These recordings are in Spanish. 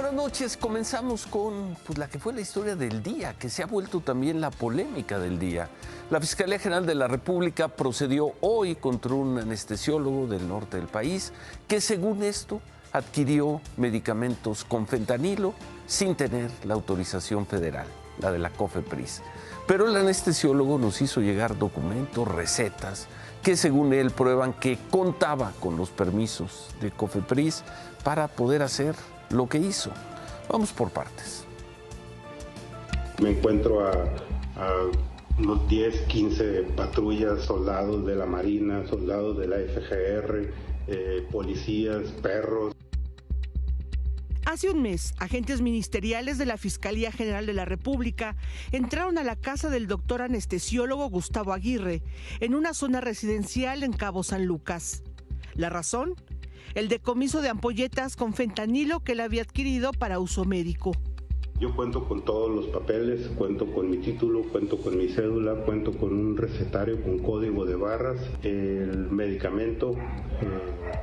buenas noches. Comenzamos con la que fue la historia del día, que se ha vuelto también la polémica del día. La Fiscalía General de la República procedió hoy contra un anestesiólogo del norte del país que, según esto, adquirió medicamentos con fentanilo sin tener la autorización federal, la de la COFEPRIS. Pero el anestesiólogo nos hizo llegar documentos, recetas, que según él prueban que contaba con los permisos de COFEPRIS para poder hacer lo que hizo. Vamos por partes. Me encuentro a unos 10, 15 patrullas, soldados de la Marina, soldados de la FGR, policías, perros. Hace un mes, agentes ministeriales de la Fiscalía General de la República entraron a la casa del doctor anestesiólogo Gustavo Aguirre, en una zona residencial en Cabo San Lucas. ¿La razón? El decomiso de ampolletas con fentanilo que él había adquirido para uso médico. Yo cuento con todos los papeles, cuento con mi título, cuento con mi cédula, cuento con un recetario con código de barras. El medicamento,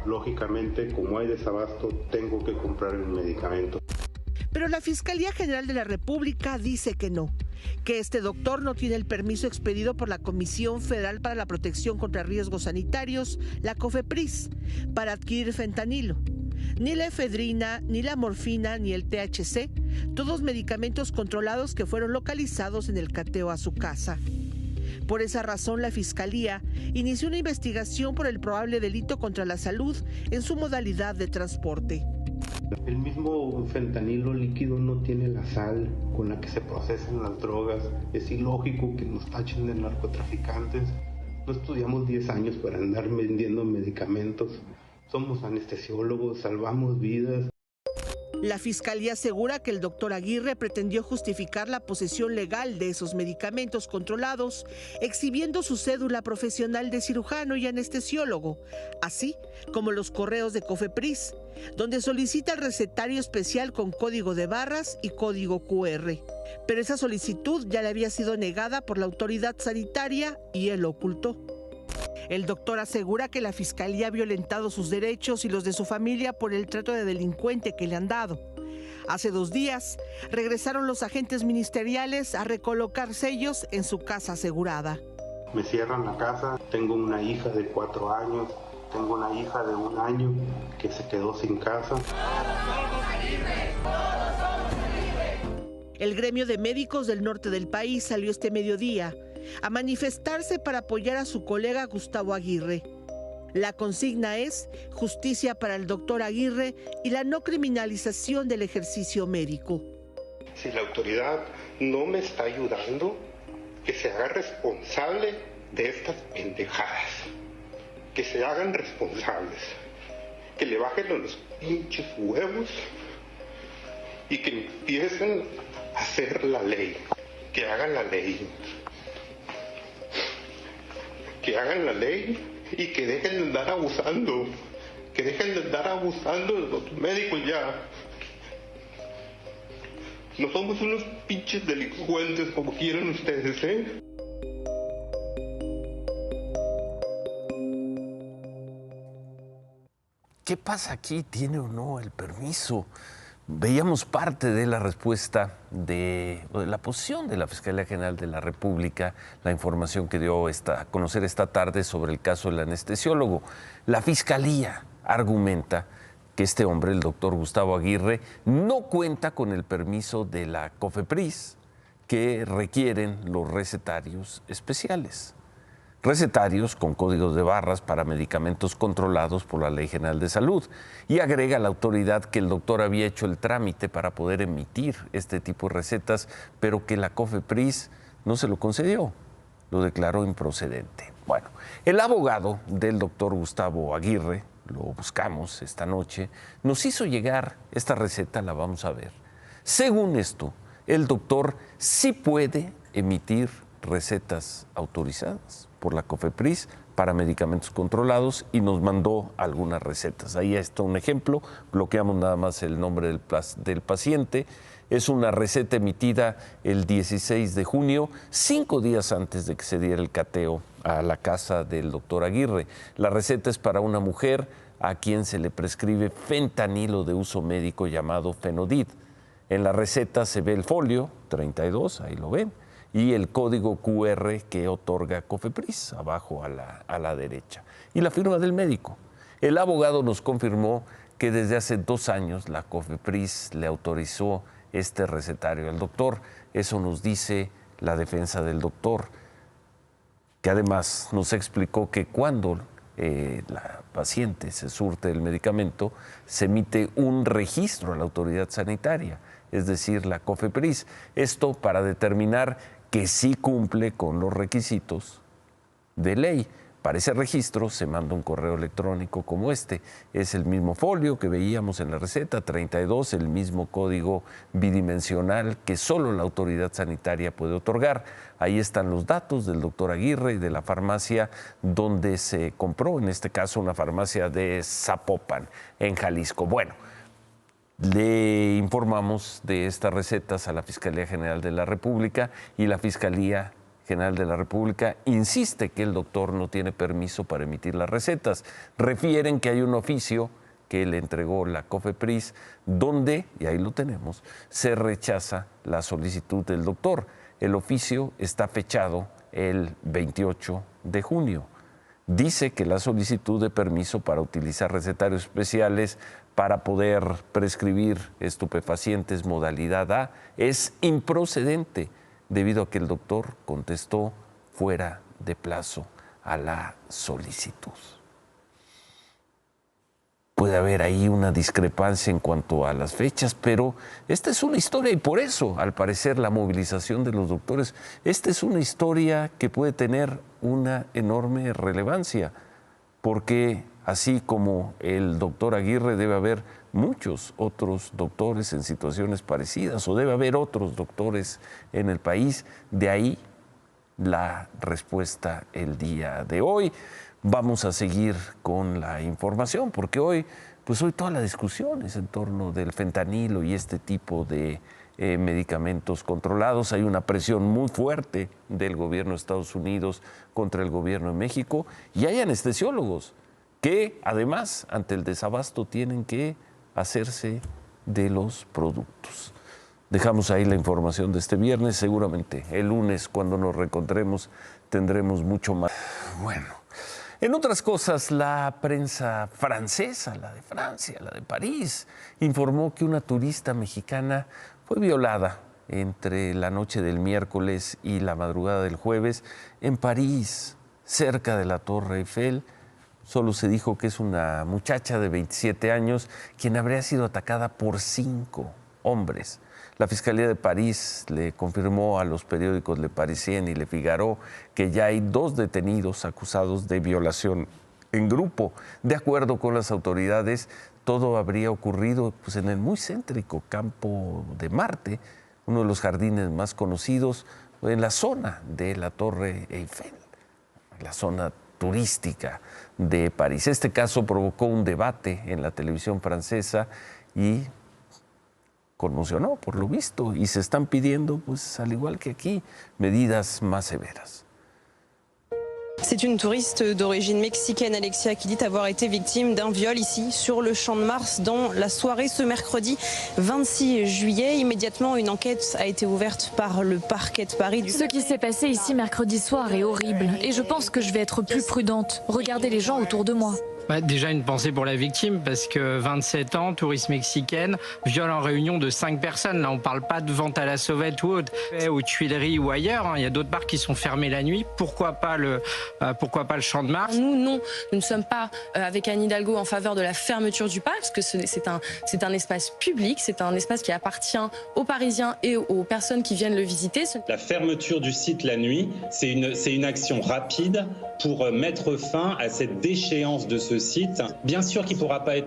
lógicamente, como hay desabasto, tengo que comprar el medicamento. Pero la Fiscalía General de la República dice que no, que este doctor no tiene el permiso expedido por la Comisión Federal para la Protección contra Riesgos Sanitarios, la COFEPRIS, para adquirir fentanilo. Ni la efedrina, ni la morfina, ni el THC, todos medicamentos controlados que fueron localizados en el cateo a su casa. Por esa razón, la Fiscalía inició una investigación por el probable delito contra la salud en su modalidad de transporte. El mismo fentanilo líquido no tiene la sal con la que se procesan las drogas. Es ilógico que nos tachen de narcotraficantes. No estudiamos 10 años para andar vendiendo medicamentos. Somos anestesiólogos, salvamos vidas. La Fiscalía asegura que el doctor Aguirre pretendió justificar la posesión legal de esos medicamentos controlados, exhibiendo su cédula profesional de cirujano y anestesiólogo, así como los correos de COFEPRIS, donde solicita el recetario especial con código de barras y código QR. Pero esa solicitud ya le había sido negada por la autoridad sanitaria y él lo ocultó. El doctor asegura que la Fiscalía ha violentado sus derechos y los de su familia por el trato de delincuente que le han dado. Hace 2 días, regresaron los agentes ministeriales a recolocar sellos en su casa asegurada. Me cierran la casa, tengo una hija de 4 años, tengo una hija de 1 año que se quedó sin casa. El gremio de médicos del norte del país salió este mediodía a manifestarse para apoyar a su colega Gustavo Aguirre. La consigna es justicia para el doctor Aguirre y la no criminalización del ejercicio médico. Si la autoridad no me está ayudando, que se haga responsable de estas pendejadas. Que se hagan responsables. Que le bajen los pinches huevos y que empiecen a hacer la ley. Que hagan la ley. Que hagan la ley y que dejen de andar abusando. Que dejen de andar abusando de los médicos ya. No somos unos pinches delincuentes como quieran ustedes, ¿eh? ¿Qué pasa aquí? ¿Tiene o no el permiso? Veíamos parte de la respuesta o de la posición de la Fiscalía General de la República, la información que dio a conocer esta tarde sobre el caso del anestesiólogo. La Fiscalía argumenta que este hombre, el doctor Gustavo Aguirre, no cuenta con el permiso de la COFEPRIS que requieren los recetarios especiales. Recetarios con códigos de barras para medicamentos controlados por la Ley General de Salud. Y agrega la autoridad que el doctor había hecho el trámite para poder emitir este tipo de recetas, pero que la COFEPRIS no se lo concedió, lo declaró improcedente. Bueno, el abogado del doctor Gustavo Aguirre, lo buscamos esta noche, nos hizo llegar esta receta, la vamos a ver. Según esto, el doctor sí puede emitir recetas autorizadas por la COFEPRIS para medicamentos controlados y nos mandó algunas recetas. Ahí está un ejemplo, bloqueamos nada más el nombre del paciente. Es una receta emitida el 16 de junio, 5 días antes de que se diera el cateo a la casa del doctor Aguirre. La receta es para una mujer a quien se le prescribe fentanilo de uso médico llamado Fenodid. En la receta se ve el folio 32, ahí lo ven, y el código QR que otorga Cofepris, abajo a la derecha, y la firma del médico. El abogado nos confirmó que desde hace 2 años la Cofepris le autorizó este recetario al doctor. Eso nos dice la defensa del doctor, que además nos explicó que cuando la paciente se surte el medicamento, se emite un registro a la autoridad sanitaria, es decir, la Cofepris. Esto para determinar que sí cumple con los requisitos de ley. Para ese registro se manda un correo electrónico como este. Es el mismo folio que veíamos en la receta, 32, el mismo código bidimensional que solo la autoridad sanitaria puede otorgar. Ahí están los datos del doctor Aguirre y de la farmacia donde se compró, en este caso una farmacia de Zapopan, en Jalisco. Bueno, le informamos de estas recetas a la Fiscalía General de la República y la Fiscalía General de la República insiste que el doctor no tiene permiso para emitir las recetas. Refieren que hay un oficio que le entregó la Cofepris donde, y ahí lo tenemos, se rechaza la solicitud del doctor. El oficio está fechado el 28 de junio. Dice que la solicitud de permiso para utilizar recetarios especiales para poder prescribir estupefacientes modalidad A es improcedente, debido a que el doctor contestó fuera de plazo a la solicitud. Puede haber ahí una discrepancia en cuanto a las fechas, pero esta es una historia y por eso, al parecer, la movilización de los doctores, esta es una historia que puede tener una enorme relevancia, porque así como el doctor Aguirre, debe haber muchos otros doctores en situaciones parecidas o debe haber otros doctores en el país. De ahí la respuesta el día de hoy. Vamos a seguir con la información porque hoy toda la discusión es en torno del fentanilo y este tipo de medicamentos controlados. Hay una presión muy fuerte del gobierno de Estados Unidos contra el gobierno de México y hay anestesiólogos que además ante el desabasto tienen que hacerse de los productos. Dejamos ahí la información de este viernes. Seguramente el lunes, cuando nos reencontremos, tendremos mucho más. Bueno, en otras cosas, la prensa francesa, la de Francia, la de París, informó que una turista mexicana fue violada entre la noche del miércoles y la madrugada del jueves en París, cerca de la Torre Eiffel. Solo se dijo que es una muchacha de 27 años quien habría sido atacada por 5 hombres. La Fiscalía de París le confirmó a los periódicos Le Parisien y Le Figaro que ya hay 2 detenidos acusados de violación en grupo. De acuerdo con las autoridades, todo habría ocurrido en el muy céntrico Campo de Marte, uno de los jardines más conocidos en la zona de la Torre Eiffel, la zona turística de París. Este caso provocó un debate en la televisión francesa y conmocionó, por lo visto, y se están pidiendo, al igual que aquí, medidas más severas. C'est une touriste d'origine mexicaine, Alexia, qui dit avoir été victime d'un viol ici, sur le Champ de Mars, dans la soirée ce mercredi 26 juillet. Immédiatement, une enquête a été ouverte par le parquet de Paris. Ce qui s'est passé ici mercredi soir est horrible et je pense que je vais être plus prudente. Regardez les gens autour de moi. Déjà une pensée pour la victime parce que 27 ans, touriste mexicaine, viol en réunion de 5 personnes. Là, on parle pas de vente à la sauvette ou autre, aux Tuileries ou ailleurs. Il y a d'autres bars qui sont fermés la nuit. Pourquoi pas le Champ de Mars? Nous, non, nous ne sommes pas avec Anne Hidalgo en faveur de la fermeture du parc, parce que c'est un espace public, c'est un espace qui appartient aux Parisiens et aux personnes qui viennent le visiter. La fermeture du site la nuit, c'est une action rapide pour mettre fin à cette déchéance de ce site. Bien sûr qu'il ne pourra pas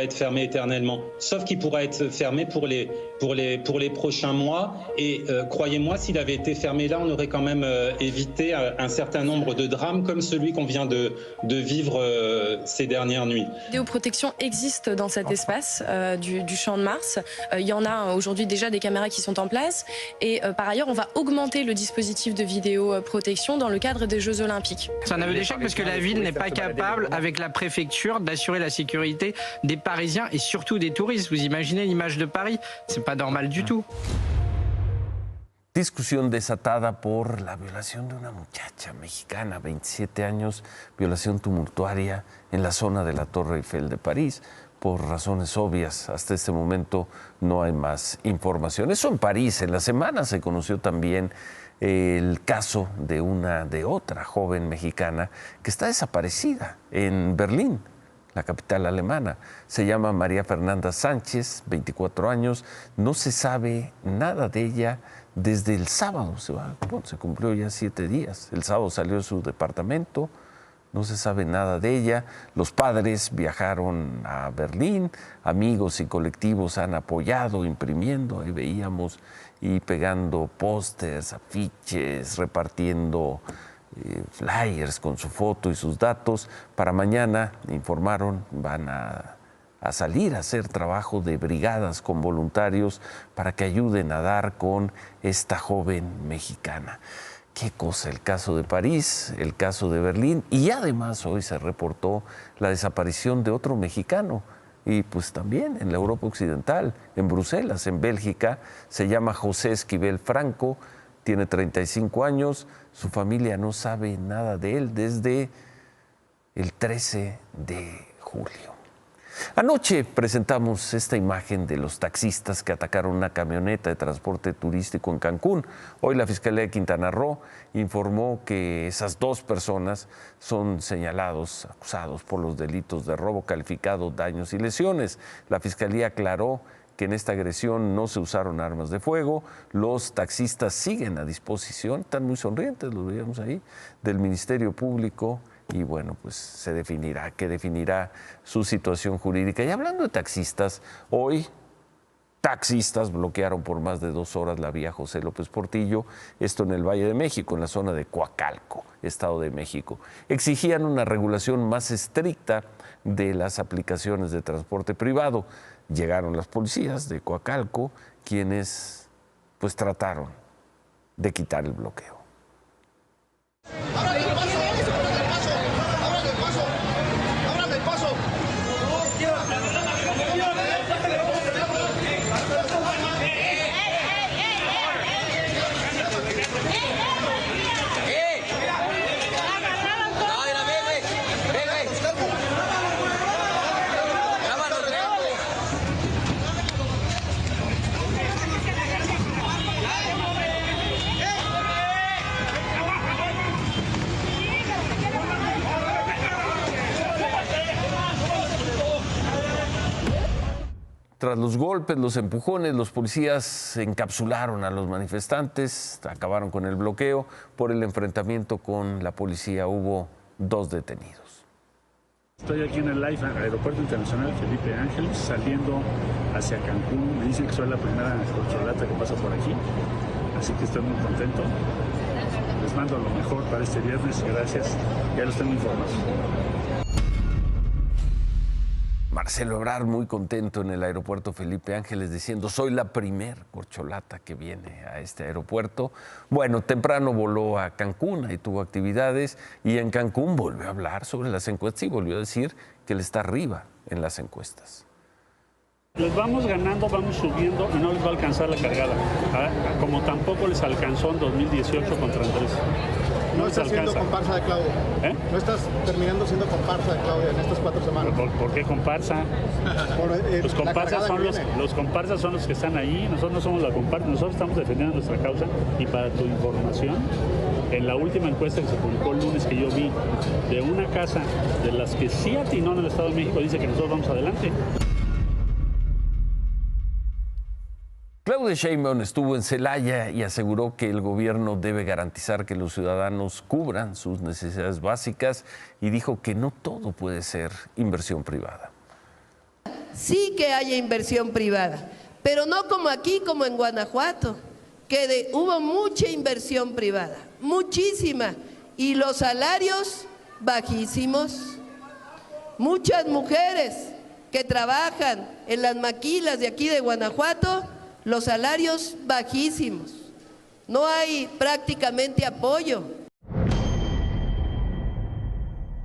être fermé éternellement, sauf qu'il pourra être fermé pour les prochains mois. Et croyez-moi, s'il avait été fermé là, on aurait quand même évité un certain nombre de drames comme celui qu'on vient de vivre ces dernières nuits. Vidéoprotection existe dans cet espace du Champ de Mars. Il y en a aujourd'hui déjà des caméras qui sont en place. Et par ailleurs, on va augmenter le dispositif de vidéoprotection dans le cadre des Jeux Olympiques. C'est un aveu d'échec parce que la ville n'est pas capable responsable avec la préfecture d'assurer la sécurité des Parisiens et surtout des touristes. Vous imaginez l'image de Paris? C'est pas normal du tout. Discusión desatada por la violación de una muchacha mexicana, 27 años, violación tumultuaria en la zona de la Torre Eiffel de París. Por razones obvias, hasta este momento no hay más información. Eso en París. En la semana se conoció también el caso de otra joven mexicana que está desaparecida en Berlín, la capital alemana. Se llama María Fernanda Sánchez, 24 años. No se sabe nada de ella desde el sábado. Se cumplió ya 7 días. El sábado salió de su departamento. No se sabe nada de ella. Los padres viajaron a Berlín, amigos y colectivos han apoyado, imprimiendo, ahí veíamos, y pegando pósters, afiches, repartiendo flyers con su foto y sus datos. Para mañana, informaron, van a salir a hacer trabajo de brigadas con voluntarios para que ayuden a dar con esta joven mexicana. Qué cosa, el caso de París, el caso de Berlín, y además hoy se reportó la desaparición de otro mexicano, y pues también en la Europa Occidental, en Bruselas, en Bélgica. Se llama José Esquivel Franco, tiene 35 años, su familia no sabe nada de él desde el 13 de julio. Anoche presentamos esta imagen de los taxistas que atacaron una camioneta de transporte turístico en Cancún. Hoy la Fiscalía de Quintana Roo informó que esas 2 personas son acusados por los delitos de robo calificado, daños y lesiones. La Fiscalía aclaró que en esta agresión no se usaron armas de fuego. Los taxistas siguen a disposición, están muy sonrientes, los veíamos ahí, del Ministerio Público. Y bueno, pues se definirá su situación jurídica. Y hablando de taxistas, hoy taxistas bloquearon por más de 2 horas la vía José López Portillo, esto en el Valle de México, en la zona de Coacalco, Estado de México. Exigían una regulación más estricta de las aplicaciones de transporte privado. Llegaron las policías de Coacalco, quienes pues trataron de quitar el bloqueo. Tras los golpes, los empujones, los policías encapsularon a los manifestantes, acabaron con el bloqueo. Por el enfrentamiento con la policía hubo 2 detenidos. Estoy aquí en el Aeropuerto Internacional Felipe Ángeles, saliendo hacia Cancún. Me dicen que soy la primera corcholata que pasa por aquí, así que estoy muy contento. Les mando lo mejor para este viernes, gracias. Ya los tengo informados. Marcelo Ebrard muy contento en el aeropuerto Felipe Ángeles diciendo: soy la primer corcholata que viene a este aeropuerto. Bueno, temprano voló a Cancún, ahí tuvo actividades, y en Cancún volvió a hablar sobre las encuestas y volvió a decir que él está arriba en las encuestas. Les vamos ganando, vamos subiendo y no les va a alcanzar la cargada, como tampoco les alcanzó en 2018 contra Andrés. No estás siendo comparsa de Claudia. No estás terminando siendo comparsa de Claudia en estas 4 semanas. ¿Por qué comparsa? Los comparsas son los que están ahí. Nosotros no somos la comparsa. Nosotros estamos defendiendo nuestra causa. Y para tu información, en la última encuesta que se publicó el lunes que yo vi de una casa de las que sí atinó en el Estado de México, dice que nosotros vamos adelante. Claudia Sheinbaum estuvo en Celaya y aseguró que el gobierno debe garantizar que los ciudadanos cubran sus necesidades básicas y dijo que no todo puede ser inversión privada. Sí que haya inversión privada, pero no como aquí, como en Guanajuato, que hubo mucha inversión privada, muchísima, y los salarios bajísimos. Muchas mujeres que trabajan en las maquilas de aquí de Guanajuato, los salarios bajísimos, no hay prácticamente apoyo.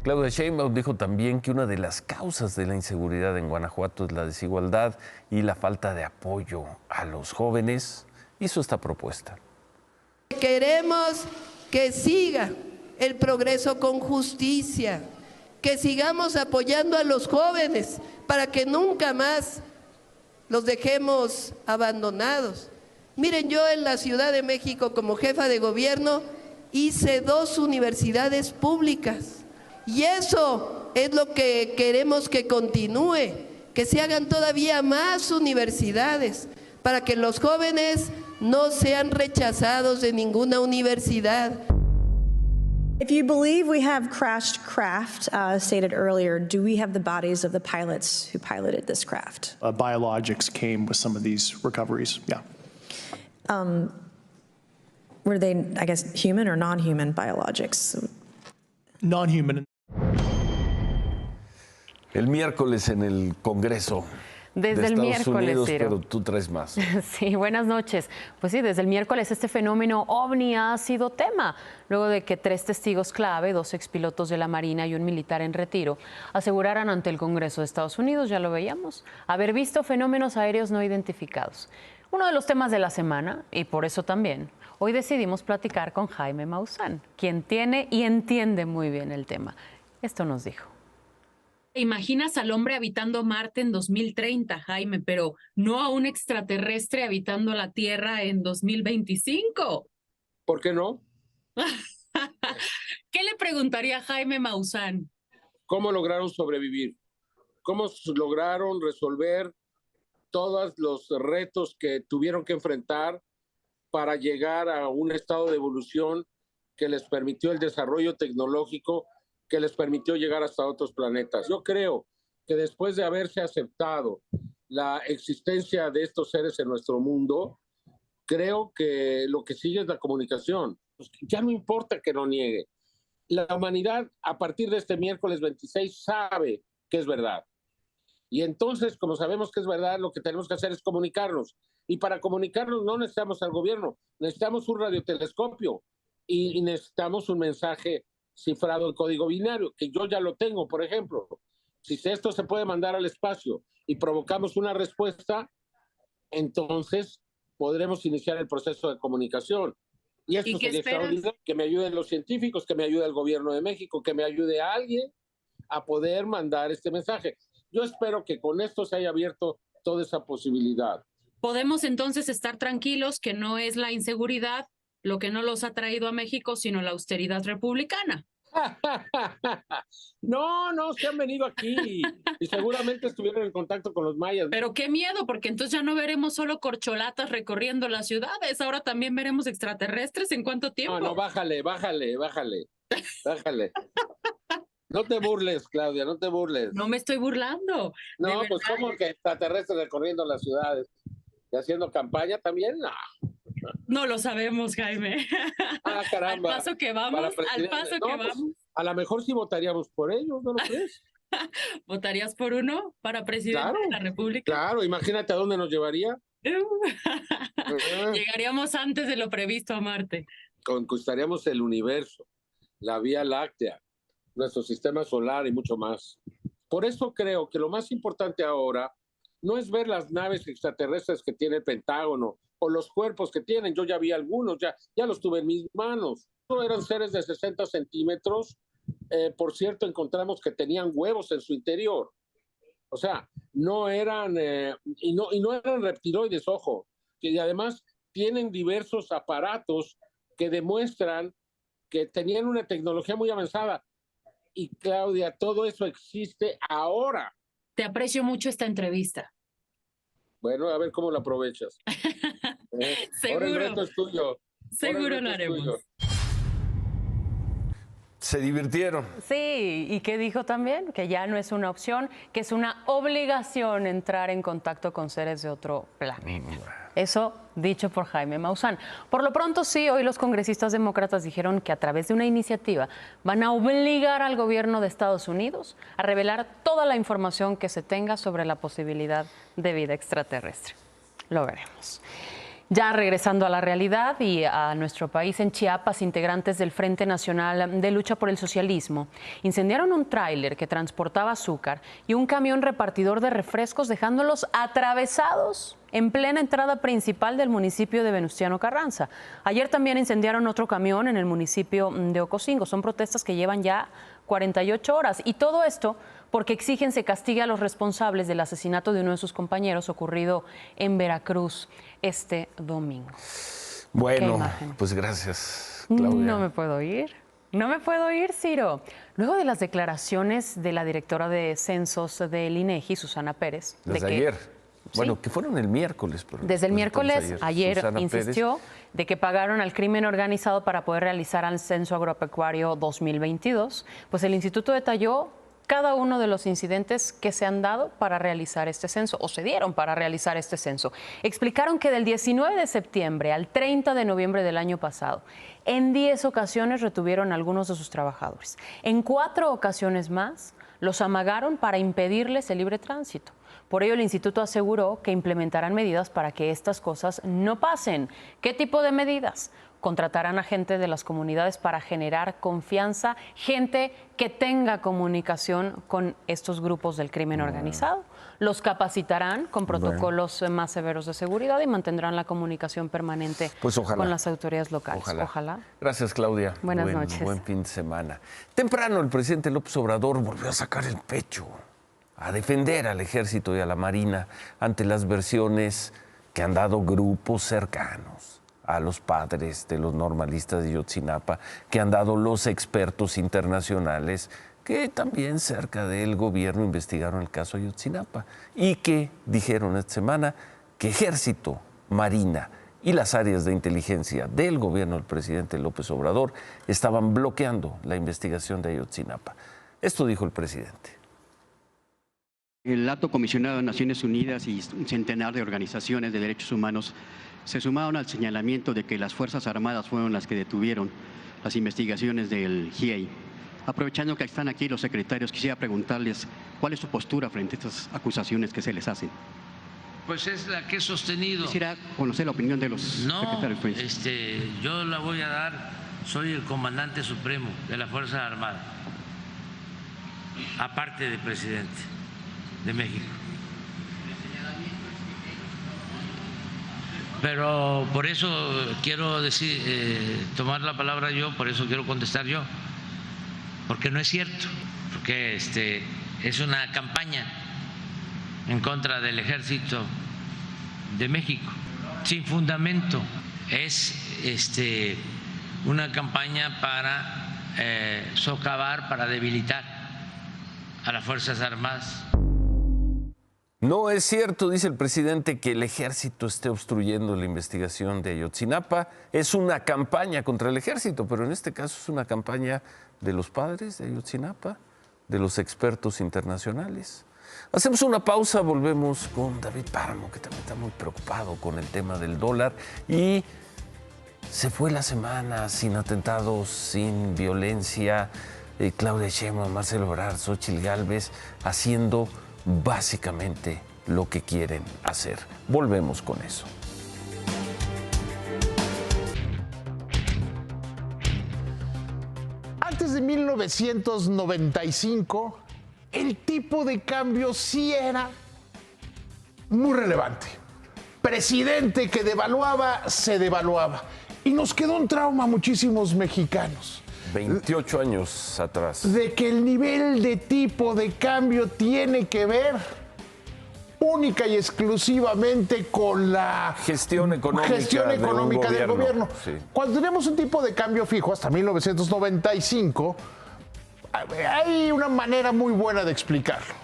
Claudia Sheinbaum dijo también que una de las causas de la inseguridad en Guanajuato es la desigualdad y la falta de apoyo a los jóvenes. Hizo esta propuesta. Queremos que siga el progreso con justicia, que sigamos apoyando a los jóvenes para que nunca más los dejemos abandonados. Miren, yo en la Ciudad de México como jefa de gobierno hice 2 universidades públicas y eso es lo que queremos que continúe, que se hagan todavía más universidades para que los jóvenes no sean rechazados de ninguna universidad. If you believe we have crashed craft, stated earlier, do we have the bodies of the pilots who piloted this craft? Biologics came with some of these recoveries, yeah. Were they, I guess, human or non-human biologics? Non-human. El miércoles en el Congreso desde de el Estados miércoles, Unidos, Ciro. pero tú traes más. Sí, buenas noches. Pues sí, desde el miércoles este fenómeno ovni ha sido tema, luego de que 3 testigos clave, 2 expilotos de la Marina y un militar en retiro, aseguraran ante el Congreso de Estados Unidos, ya lo veíamos, haber visto fenómenos aéreos no identificados. Uno de los temas de la semana, y por eso también, hoy decidimos platicar con Jaime Maussan, quien tiene y entiende muy bien el tema. Esto nos dijo. ¿Te imaginas al hombre habitando Marte en 2030, Jaime, pero no a un extraterrestre habitando la Tierra en 2025? ¿Por qué no? ¿Qué le preguntaría a Jaime Maussan? ¿Cómo lograron sobrevivir? ¿Cómo lograron resolver todos los retos que tuvieron que enfrentar para llegar a un estado de evolución que les permitió el desarrollo tecnológico, que les permitió llegar hasta otros planetas? Yo creo que después de haberse aceptado la existencia de estos seres en nuestro mundo, creo que lo que sigue es la comunicación. Pues ya no importa que no niegue. La humanidad, a partir de este miércoles 26, sabe que es verdad. Y entonces, como sabemos que es verdad, lo que tenemos que hacer es comunicarnos. Y para comunicarnos no necesitamos al gobierno, necesitamos un radiotelescopio y necesitamos un mensaje cifrado en código binario, que yo ya lo tengo, por ejemplo. Si esto se puede mandar al espacio y provocamos una respuesta, entonces podremos iniciar el proceso de comunicación. Y esto sería extraordinario, que me ayuden los científicos, que me ayude el gobierno de México, que me ayude a alguien a poder mandar este mensaje. Yo espero que con esto se haya abierto toda esa posibilidad. ¿Podemos entonces estar tranquilos que no es la inseguridad lo que no los ha traído a México, sino la austeridad republicana? No, se han venido aquí y seguramente estuvieron en contacto con los mayas. Pero qué miedo, porque entonces ya no veremos solo corcholatas recorriendo las ciudades, ahora también veremos extraterrestres. ¿En cuánto tiempo? No, bájale. No te burles, Claudia, no te burles. No me estoy burlando. No, pues ¿cómo que extraterrestres recorriendo las ciudades y haciendo campaña también? No. No lo sabemos, Jaime. Ah, caramba. Al paso que vamos. A lo mejor sí votaríamos por ellos, ¿no lo crees? ¿Votarías por uno para presidente de la República? Claro, imagínate a dónde nos llevaría. Llegaríamos antes de lo previsto a Marte. Conquistaríamos el universo, la Vía Láctea, nuestro sistema solar y mucho más. Por eso creo que lo más importante ahora no es ver las naves extraterrestres que tiene el Pentágono o los cuerpos que tienen. Yo ya vi algunos, ya los tuve en mis manos. Eran seres de 60 centímetros. Por cierto, encontramos que tenían huevos en su interior. O sea, no eran, y no eran reptiloides, ojo. Y además tienen diversos aparatos que demuestran que tenían una tecnología muy avanzada. Y Claudia, todo eso existe ahora. Te aprecio mucho esta entrevista. Bueno, a ver cómo la aprovechas. Seguro. Ahora el reto es tuyo. Seguro lo haremos. Se divirtieron. Sí, ¿y qué dijo también? Que ya no es una opción, que es una obligación entrar en contacto con seres de otro planeta. Eso dicho por Jaime Maussan. Por lo pronto sí, hoy los congresistas demócratas dijeron que a través de una iniciativa van a obligar al gobierno de Estados Unidos a revelar toda la información que se tenga sobre la posibilidad de vida extraterrestre. Lo veremos. Ya regresando a la realidad y a nuestro país, en Chiapas, integrantes del Frente Nacional de Lucha por el Socialismo incendiaron un tráiler que transportaba azúcar y un camión repartidor de refrescos, dejándolos atravesados en plena entrada principal del municipio de Venustiano Carranza. Ayer también incendiaron otro camión en el municipio de Ocosingo. Son protestas que llevan ya 48 horas. Y todo esto porque exigen se castigue a los responsables del asesinato de uno de sus compañeros ocurrido en Veracruz este domingo. Bueno, pues gracias, Claudia. No me puedo ir. No me puedo ir, Ciro. Luego de las declaraciones de la directora de censos del INEGI, Susana Pérez. Desde ayer. Bueno, que fueron el miércoles. Pero desde el miércoles, ayer Susana insistió Pérez, de que pagaron al crimen organizado para poder realizar el censo agropecuario 2022. Pues el instituto detalló cada uno de los incidentes que se han dado para realizar este censo, o se dieron para realizar este censo. Explicaron que del 19 de septiembre al 30 de noviembre del año pasado, en 10 ocasiones retuvieron a algunos de sus trabajadores. En 4 ocasiones más, los amagaron para impedirles el libre tránsito. Por ello, el instituto aseguró que implementarán medidas para que estas cosas no pasen. ¿Qué tipo de medidas? Contratarán a gente de las comunidades para generar confianza, gente que tenga comunicación con estos grupos del crimen organizado. Los capacitarán con protocolos más severos de seguridad y mantendrán la comunicación permanente con las autoridades locales. Ojalá. Gracias, Claudia. Buenas noches. Buen fin de semana. Temprano el presidente López Obrador volvió a sacar el pecho, a defender al Ejército y a la Marina ante las versiones que han dado grupos cercanos a los padres de los normalistas de Ayotzinapa, que han dado los expertos internacionales que también cerca del gobierno investigaron el caso Ayotzinapa y que dijeron esta semana que Ejército, Marina y las áreas de inteligencia del gobierno del presidente López Obrador estaban bloqueando la investigación de Ayotzinapa. Esto dijo el presidente. El alto comisionado de Naciones Unidas y un centenar de organizaciones de derechos humanos se sumaron al señalamiento de que las Fuerzas Armadas fueron las que detuvieron las investigaciones del GIEI. Aprovechando que están aquí los secretarios, quisiera preguntarles cuál es su postura frente a estas acusaciones que se les hacen. Pues es la que he sostenido. Quisiera conocer la opinión de los secretarios. Yo la voy a dar, soy el comandante supremo de la Fuerza Armada, aparte del presidente de México. Pero por eso quiero decir, tomar la palabra yo, por eso quiero contestar yo, porque no es cierto, porque es una campaña en contra del Ejército de México, sin fundamento. Es una campaña para socavar, para debilitar a las Fuerzas Armadas. No es cierto, dice el presidente, que el ejército esté obstruyendo la investigación de Ayotzinapa. Es una campaña contra el ejército, pero en este caso es una campaña de los padres de Ayotzinapa, de los expertos internacionales. Hacemos una pausa, volvemos con David Páramo, que también está muy preocupado con el tema del dólar. Y se fue la semana sin atentados, sin violencia. Claudia Sheinbaum, Marcelo Ebrard, Xóchitl Gálvez haciendo básicamente lo que quieren hacer. Volvemos con eso. Antes de 1995, el tipo de cambio sí era muy relevante. Presidente que devaluaba, se devaluaba. Y nos quedó un trauma a muchísimos mexicanos. 28 años atrás. De que el nivel de tipo de cambio tiene que ver única y exclusivamente con la gestión económica del gobierno. Sí. Cuando tenemos un tipo de cambio fijo hasta 1995, hay una manera muy buena de explicarlo.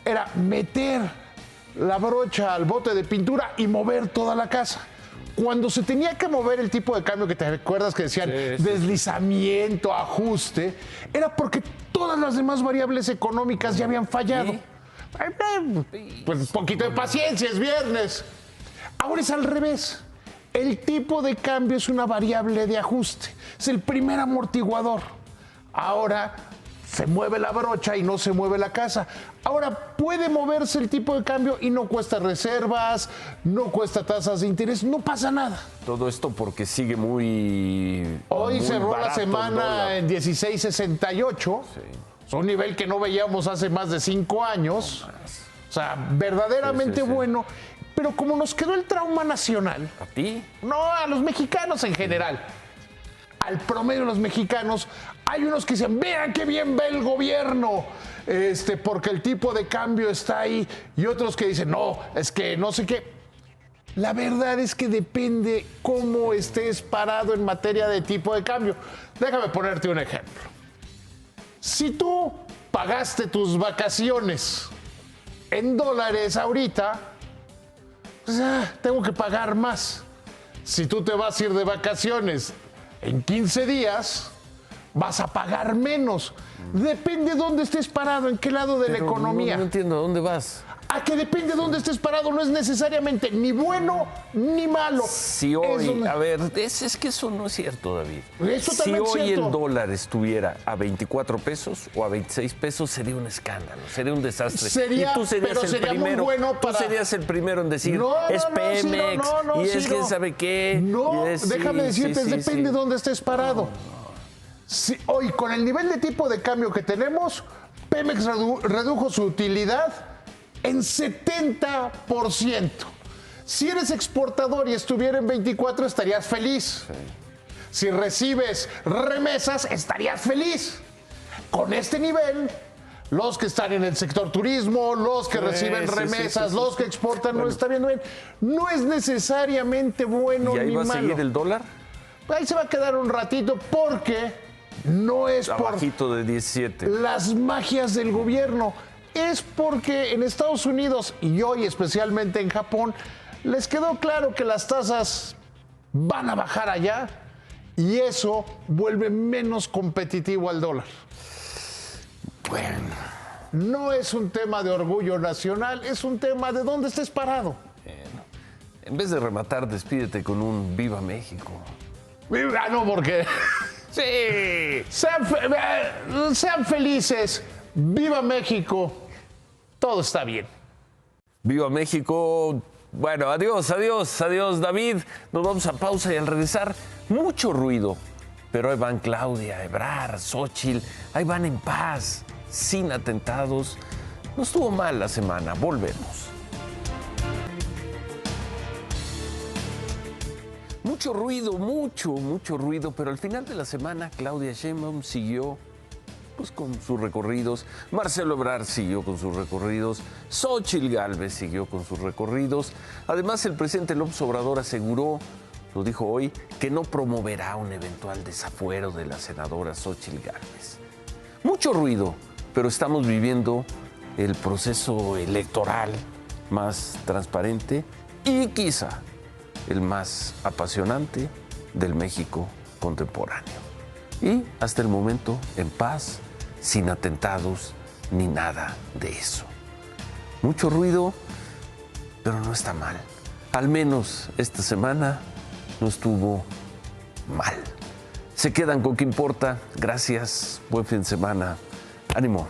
Era meter la brocha al bote de pintura y mover toda la casa. Cuando se tenía que mover el tipo de cambio, que te recuerdas que decían deslizamiento, ajuste, era porque todas las demás variables económicas ya habían fallado. Pues un poquito de paciencia, es viernes. Ahora es al revés. El tipo de cambio es una variable de ajuste. Es el primer amortiguador. Ahora se mueve la brocha y no se mueve la casa. Ahora, puede moverse el tipo de cambio y no cuesta reservas, no cuesta tasas de interés, no pasa nada. Todo esto porque sigue muy Hoy muy cerró la barato el semana dólar. en 16.68. Sí. Es un nivel que no veíamos hace más de 5 años. O sea, verdaderamente bueno. Pero como nos quedó el trauma nacional. ¿A ti? No, a los mexicanos en general. Al promedio de los mexicanos, hay unos que dicen, vean qué bien ve el gobierno, porque el tipo de cambio está ahí. Y otros que dicen, no, es que no sé qué. La verdad es que depende cómo estés parado en materia de tipo de cambio. Déjame ponerte un ejemplo. Si tú pagaste tus vacaciones en dólares ahorita, pues tengo que pagar más. Si tú te vas a ir de vacaciones en 15 días, vas a pagar menos. Depende de dónde estés parado, en qué lado de la economía. No entiendo, ¿a dónde vas? A que depende de dónde estés parado, no es necesariamente ni bueno ni malo. Si hoy, a ver, es que eso no es cierto, David. Si hoy el dólar estuviera a 24 pesos o a 26 pesos, sería un escándalo, sería un desastre. Sería, y tú serías pero el sería primero, muy bueno para... tú serías el primero en decir, no, es Pemex, y es quién sabe qué. No, déjame decirte, depende de dónde estés parado. Si, hoy, con el nivel de tipo de cambio que tenemos, Pemex redujo su utilidad en 70%. Si eres exportador y estuviera en 24, estarías feliz. Sí. Si recibes remesas, estarías feliz. Con este nivel, los que están en el sector turismo, los que reciben remesas, los que exportan, no está viendo bien. No es necesariamente bueno ni malo. ¿Y ahí va a seguir el dólar? Ahí se va a quedar un ratito porque no es abajito de 17. Las magias del gobierno. Es porque en Estados Unidos y hoy especialmente en Japón les quedó claro que las tasas van a bajar allá y eso vuelve menos competitivo al dólar. Bueno, no es un tema de orgullo nacional, es un tema de dónde estés parado. Bueno, en vez de rematar, despídete con un Viva México. ¡Viva! No, porque... ¡Sí! Sean felices. ¡Viva México! Todo está bien. ¡Viva México! Bueno, adiós, David. Nos vamos a pausa y al regresar, mucho ruido. Pero ahí van Claudia, Ebrard, Xóchitl, ahí van en paz, sin atentados. No estuvo mal la semana, volvemos. Mucho ruido, mucho ruido, pero al final de la semana Claudia Sheinbaum siguió pues con sus recorridos, Marcelo Ebrard siguió con sus recorridos, Xóchitl Gálvez siguió con sus recorridos. Además, el presidente López Obrador aseguró, lo dijo hoy, que no promoverá un eventual desafuero de la senadora Xóchitl Gálvez. Mucho ruido, pero estamos viviendo el proceso electoral más transparente y quizá el más apasionante del México contemporáneo. Y hasta el momento en paz, sin atentados ni nada de eso. Mucho ruido, pero no está mal. Al menos esta semana no estuvo mal. Se quedan con qué importa. Gracias, buen fin de semana. Ánimo.